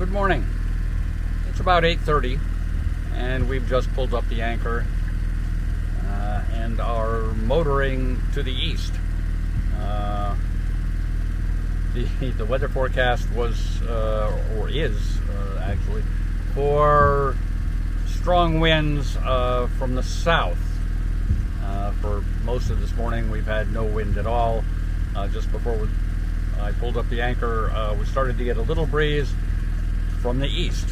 Good morning. It's about 8:30 and we've just pulled up the anchor and are motoring to the east. The weather forecast was, or is actually, for strong winds from the south. For most of this morning we've had no wind at all. Just before I pulled up the anchor, we started to get a little breeze from the east.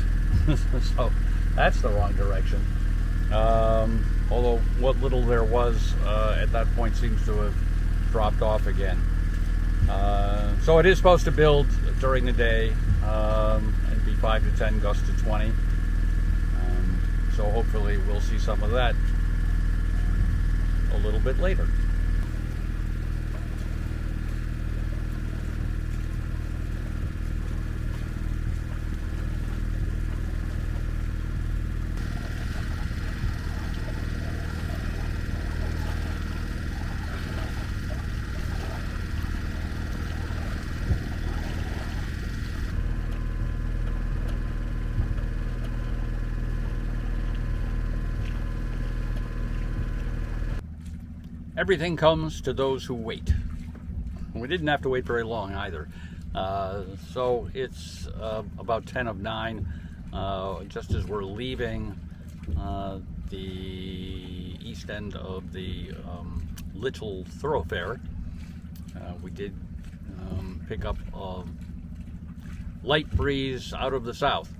So that's the wrong direction. Although what little there was at that point seems to have dropped off again. So it is supposed to build during the day and be 5 to 10, gusts to 20. So hopefully we'll see some of that a little bit later. Everything comes to those who wait. We didn't have to wait very long either. So it's about 10 of 9, just as we're leaving the east end of the Little Thoroughfare. We did pick up a light breeze out of the south.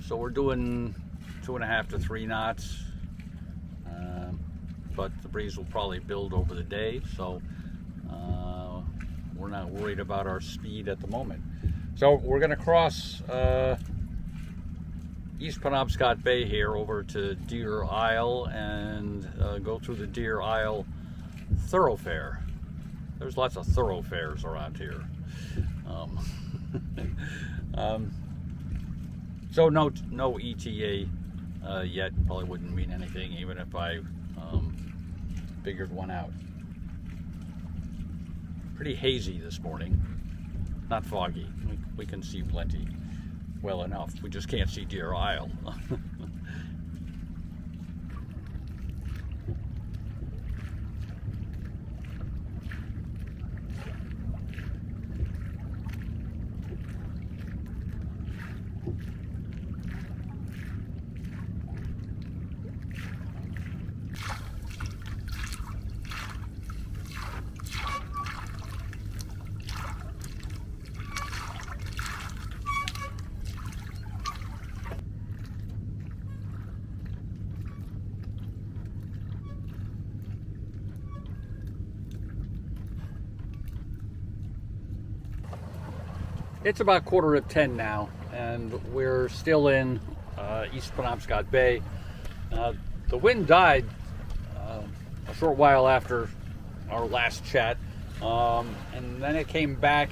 So we're doing 2.5 to 3 knots. But the breeze will probably build over the day, so we're not worried about our speed at the moment. So we're going to cross East Penobscot Bay here over to Deer Isle and go through the Deer Isle Thoroughfare. There's lots of thoroughfares around here. So no ETA yet. Probably wouldn't mean anything even if I figured one out. Pretty hazy this morning, not foggy. We can see plenty well enough. We just can't see Deer Isle. It's about 9:45 now, and we're still in East Penobscot Bay. The wind died a short while after our last chat, and then it came back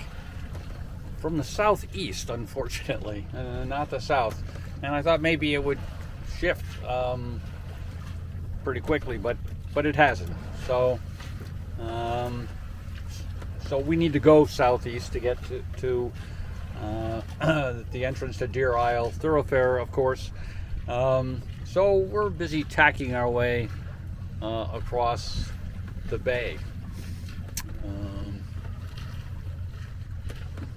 from the southeast, unfortunately, not the south. And I thought maybe it would shift pretty quickly, but it hasn't. So we need to go southeast to get to the entrance to Deer Isle Thoroughfare, of course. So we're busy tacking our way across the bay.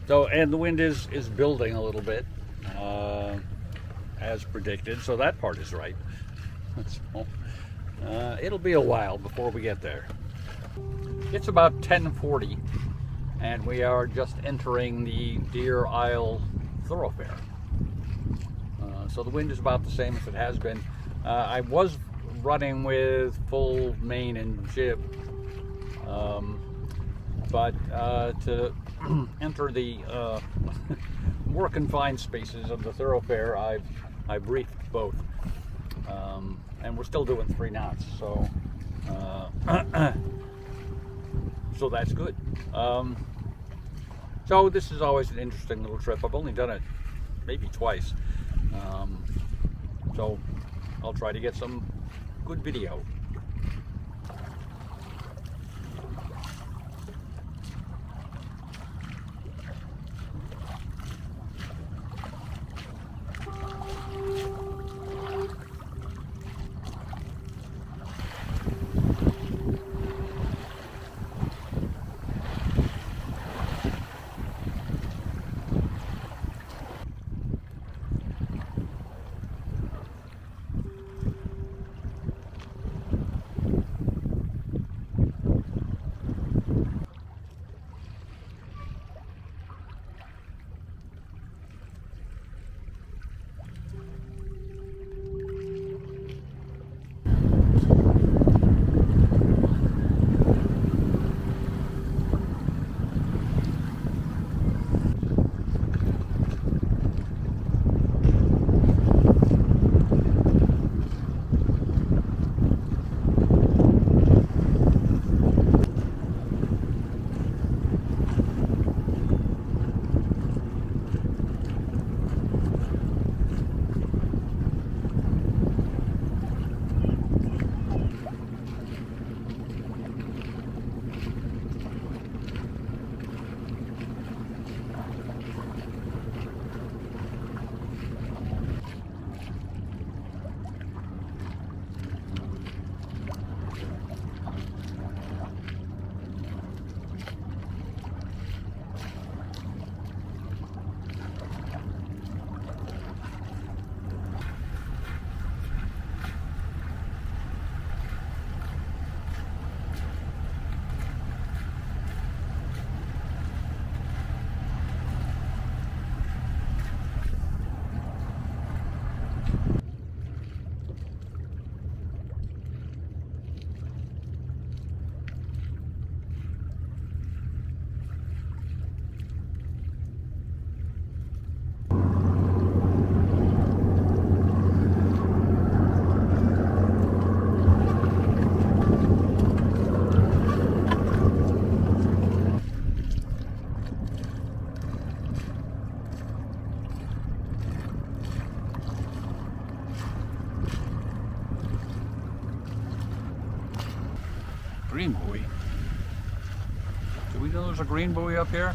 And the wind is building a little bit, as predicted, so that part is right. So, it'll be a while before we get there. It's about 10:40. And we are just entering the Deer Isle Thoroughfare. So the wind is about the same as it has been. I was running with full main and jib, but to enter the more confined spaces of the thoroughfare, I've briefed both, and we're still doing 3 knots. So so that's good. So this is always an interesting little trip. I've only done it maybe twice. So I'll try to get some good video. there's a green buoy up here.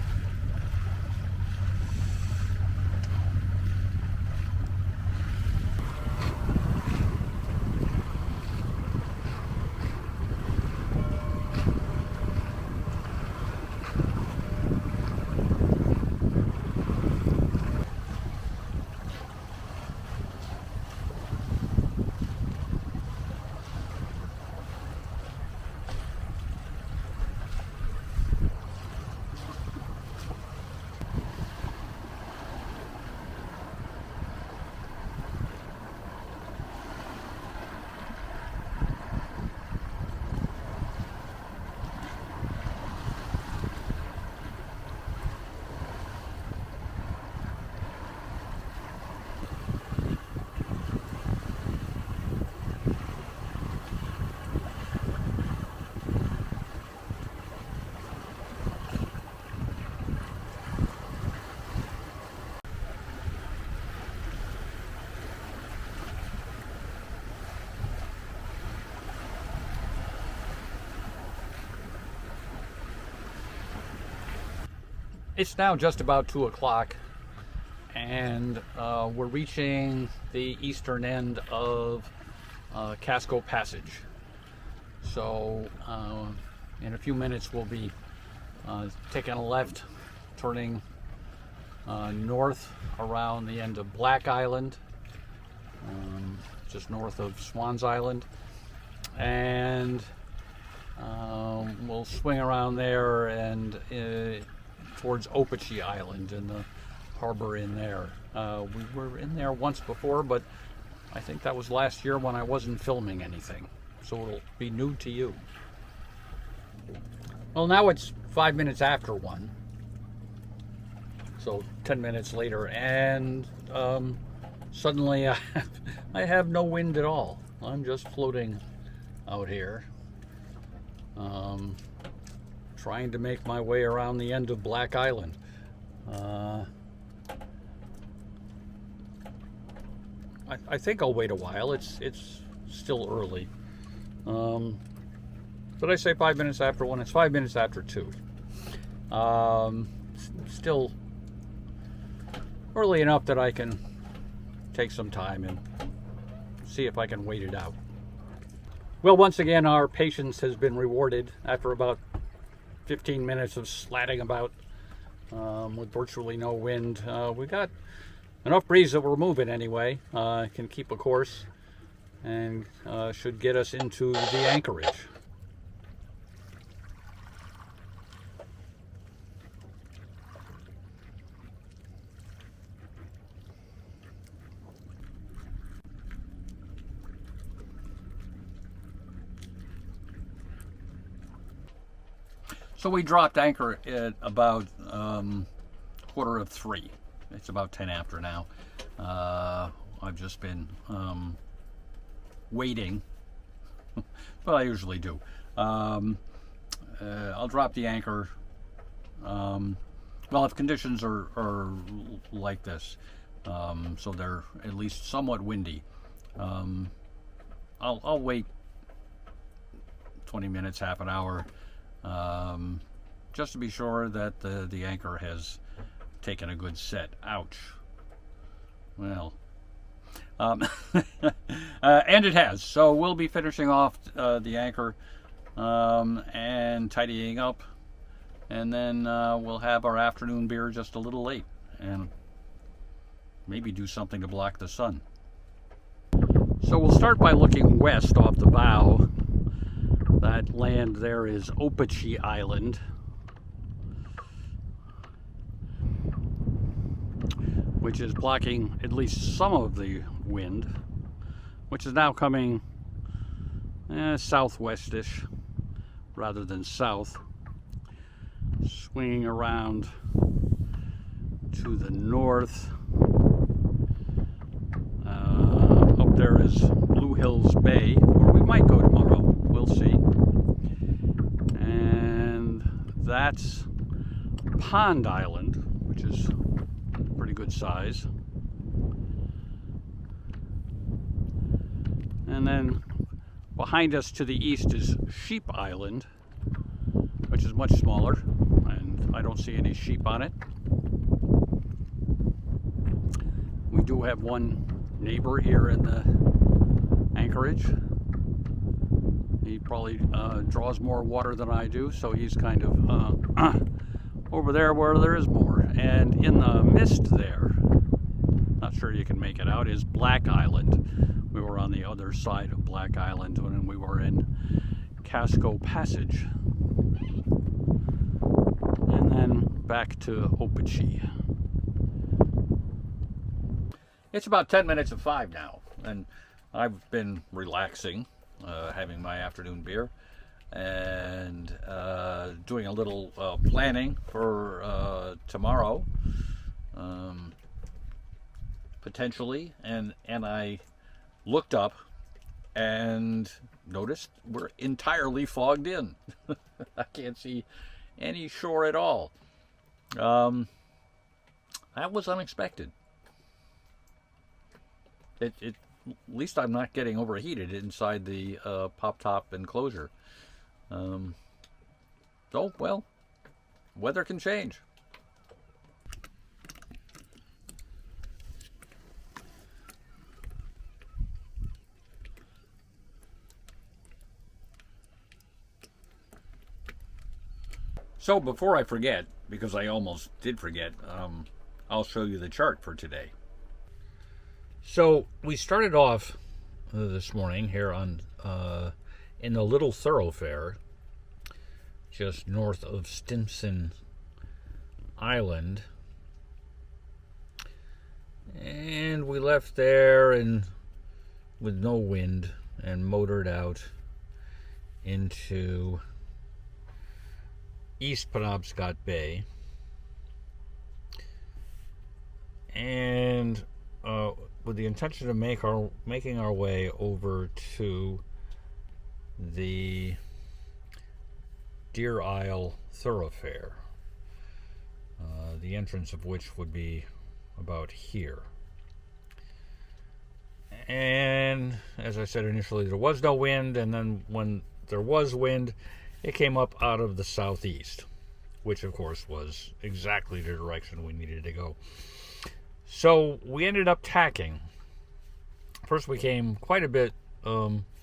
It's now just about 2 o'clock, and we're reaching the eastern end of Casco Passage. So in a few minutes we'll be taking a left, turning north around the end of Black Island, just north of Swans Island, and we'll swing around there and towards Opechee Island and the harbor in there. We were in there once before, but I think that was last year when I wasn't filming anything, so it'll be new to you. Well, now it's 5 minutes after 1, so 10 minutes later, and suddenly I have no wind at all. I'm just floating out here, trying to make my way around the end of Black Island. I think I'll wait a while. It's still early. Did I say 5 minutes after 1? It's 5 minutes after 2. Still early enough that I can take some time and see if I can wait it out. Well, once again, our patience has been rewarded after about 15 minutes of slatting about with virtually no wind. We got enough breeze that we're moving anyway. Can keep a course and should get us into the anchorage. So we dropped anchor at about 2:45. It's about 10 after now. I've just been waiting. Well, I usually do. I'll drop the anchor. Well, if conditions are like this, so they're at least somewhat windy, I'll wait 20 minutes, half an hour, just to be sure that the anchor has taken a good set. Ouch. Well, and it has. So we'll be finishing off the anchor and tidying up, and then we'll have our afternoon beer just a little late and maybe do something to block the sun. So we'll start by looking west off the bow. That land there is Opechee Island, which is blocking at least some of the wind, which is now coming southwestish rather than south, swinging around to the north. Up there is Blue Hills Bay, where we might go tomorrow. We'll see. And that's Pond Island, which is pretty good size. And then behind us to the east is Sheep Island, which is much smaller and I don't see any sheep on it. We do have one neighbor here in the anchorage. He probably draws more water than I do, so he's kind of over there where there is more. And in the mist there, not sure you can make it out, is Black Island. We were on the other side of Black Island when we were in Casco Passage. And then back to Opechee. It's about 10 minutes of 5 now, and I've been relaxing, having my afternoon beer, and doing a little planning for tomorrow, potentially, and I looked up and noticed we're entirely fogged in. I can't see any shore at all. That was unexpected. At least I'm not getting overheated inside the pop-top enclosure. Oh, well, weather can change. So before I forget, because I almost did forget, I'll show you the chart for today. So we started off this morning here on in the Little Thoroughfare, just north of Stimpsons Island, and we left there and with no wind and motored out into East Penobscot Bay, and with the intention of making our way over to the Deer Isle Thoroughfare, the entrance of which would be about here. And as I said initially, there was no wind, and then when there was wind, it came up out of the southeast, which of course was exactly the direction we needed to go. So we ended up tacking. First we came quite a bit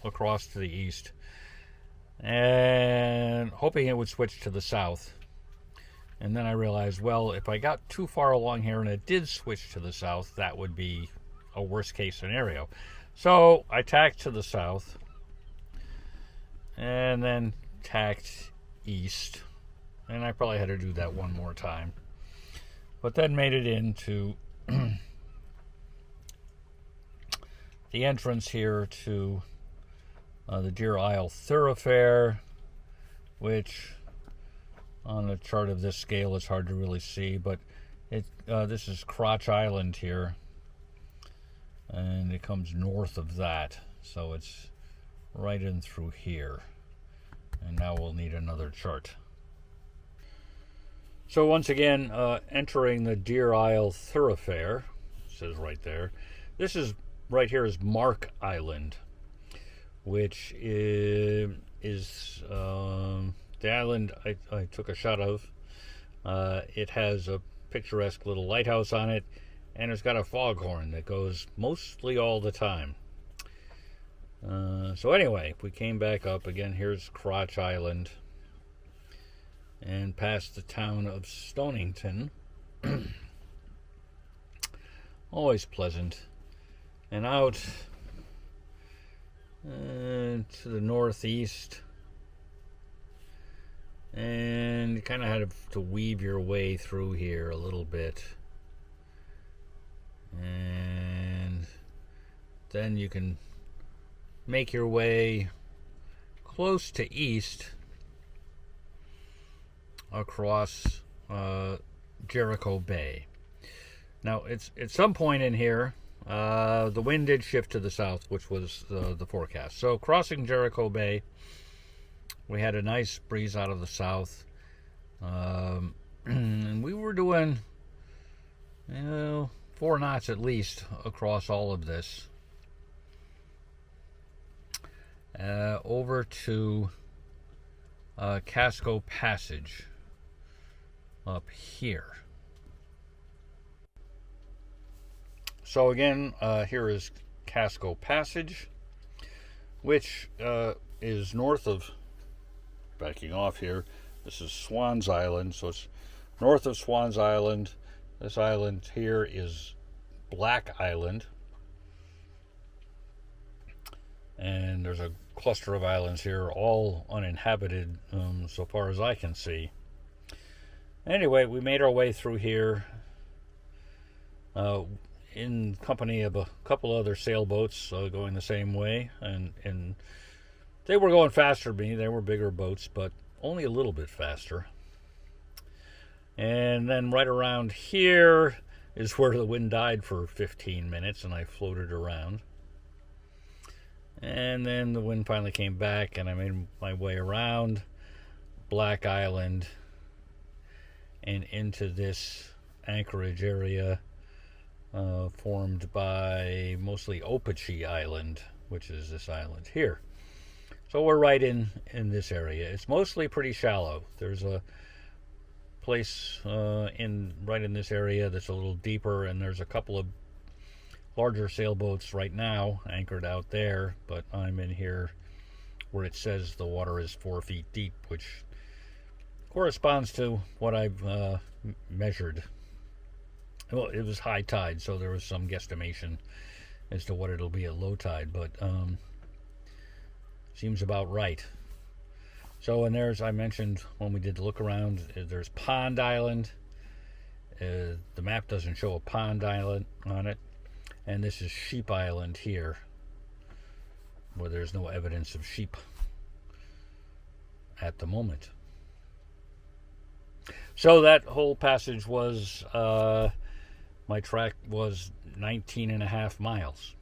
across to the east, and hoping it would switch to the south. And then I realized, well, if I got too far along here and it did switch to the south, that would be a worst case scenario. So I tacked to the south, and then tacked east, and I probably had to do that one more time, but then made it into the entrance here to the Deer Isle Thoroughfare, which on a chart of this scale is hard to really see, but this is Crotch Island here, and it comes north of that, so it's right in through here. And now we'll need another chart. So once again, entering the Deer Isle Thoroughfare, it says right there. This is right here is Mark Island, which is the island I took a shot of. It has a picturesque little lighthouse on it, and it's got a foghorn that goes mostly all the time. So anyway, we came back up again. Here's Crotch Island, and past the town of Stonington. Always pleasant. And out to the northeast, and you kind of had to weave your way through here a little bit, and then you can make your way close to east across Jericho Bay. Now, it's at some point in here, the wind did shift to the south, which was the forecast. So crossing Jericho Bay, we had a nice breeze out of the south, and we were doing 4 knots at least across all of this, over to Casco Passage, up here. So again, here is Casco Passage, which is north of, backing off here, this is Swans Island, so it's north of Swans Island. This island here is Black Island, and there's a cluster of islands here, all uninhabited so far as I can see. Anyway, we made our way through here in company of a couple other sailboats going the same way, and they were going faster than me. They were bigger boats, but only a little bit faster. And then right around here is where the wind died for 15 minutes, and I floated around. And then the wind finally came back, and I made my way around Black Island and into this anchorage area formed by mostly Opechee Island, which is this island here. So we're right in this area. It's mostly pretty shallow. There's a place right in this area that's a little deeper, and there's a couple of larger sailboats right now anchored out there, but I'm in here where it says the water is 4 feet deep, which corresponds to what I've measured. Well, it was high tide, so there was some guesstimation as to what it'll be at low tide, but seems about right. So, and there's, I mentioned when we did the look around, there's Pond Island. The map doesn't show a Pond Island on it. And this is Sheep Island here, where there's no evidence of sheep at the moment. So that whole passage was, my track was 19.5 miles.